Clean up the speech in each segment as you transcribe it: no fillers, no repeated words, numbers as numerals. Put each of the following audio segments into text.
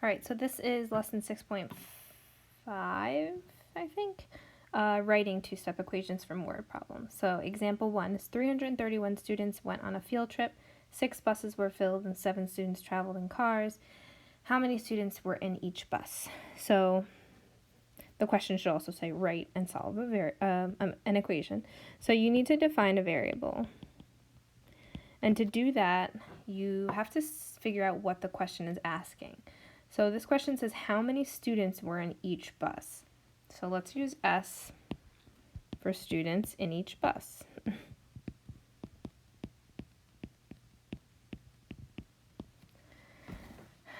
All right, so this is lesson 6.5, I think. Writing two-step equations from word problems. So example 1 is 331 students went on a field trip, 6 buses were filled, and 7 students traveled in cars. How many students were in each bus? So the question should also say write and solve an equation. So you need to define a variable. And to do that, you have to figure out what the question is asking. So this question says how many students were in each bus. So let's use S for students in each bus.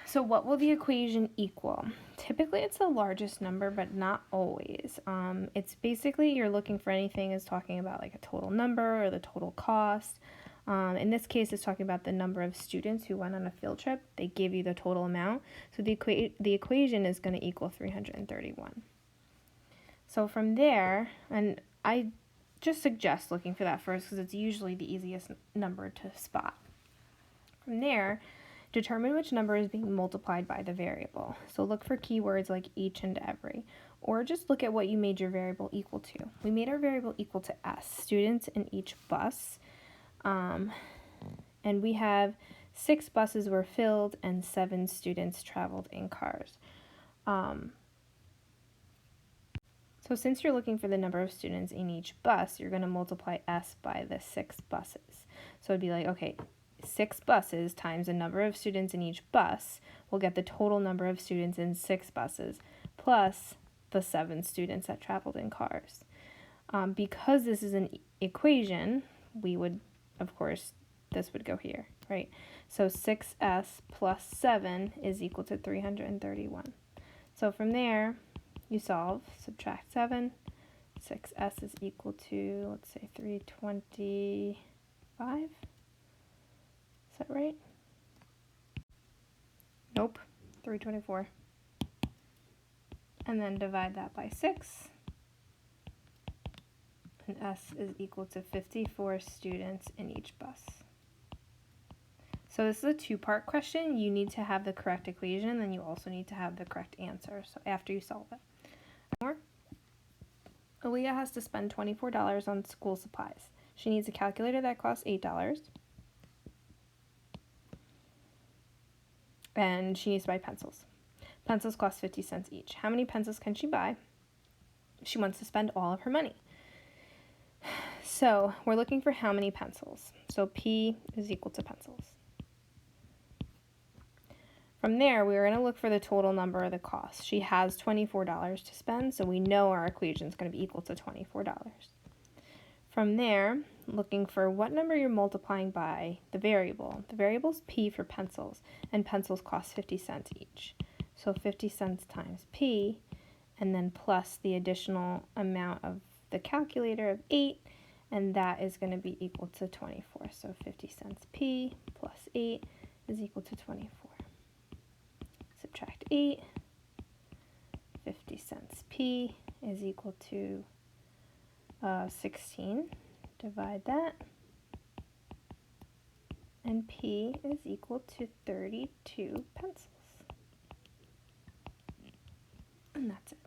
So what will the equation equal? Typically it's the largest number, but not always. It's basically you're looking for anything is talking about like a total number or the total cost. In this case, it's talking about the number of students who went on a field trip. They give you the total amount. So the equation is going to equal 331. So from there, and I just suggest looking for that first because it's usually the easiest number to spot. From there, determine which number is being multiplied by the variable. So look for keywords like each and every, or just look at what you made your variable equal to. We made our variable equal to S, students in each bus. And we have 6 buses were filled and 7 students traveled in cars. So since you're looking for the number of students in each bus, you're going to multiply S by the 6 buses. So it'd be like, okay, 6 buses times the number of students in each bus will get the total number of students in 6 buses plus the 7 students that traveled in cars. Because this is an equation, we would, of course, this would go here, right? So 6S plus 7 is equal to 331. So from there, you solve, subtract 7. 6S is equal to, let's say, 325. Is that right? Nope, 324. And then divide that by 6. And S is equal to 54 students in each bus. So this is a 2-part question. You need to have the correct equation, and then you also need to have the correct answer. So after you solve it. Aaliyah has to spend $24 on school supplies. She needs a calculator that costs $8. And she needs to buy pencils. Pencils cost 50 cents each. How many pencils can she buy? She wants to spend all of her money. So we're looking for how many pencils. So P is equal to pencils. From there, we're going to look for the total number of the cost. She has $24 to spend, so we know our equation is going to be equal to $24. From there, looking for what number you're multiplying by the variable. The variable is P for pencils, and pencils cost 50 cents each. So 50 cents times P, and then plus the additional amount of the calculator of 8, and that is going to be equal to 24. So 50 cents P plus 8 is equal to 24. Subtract 8, 50 cents P is equal to 16. Divide that, and P is equal to 32 pencils. And that's it.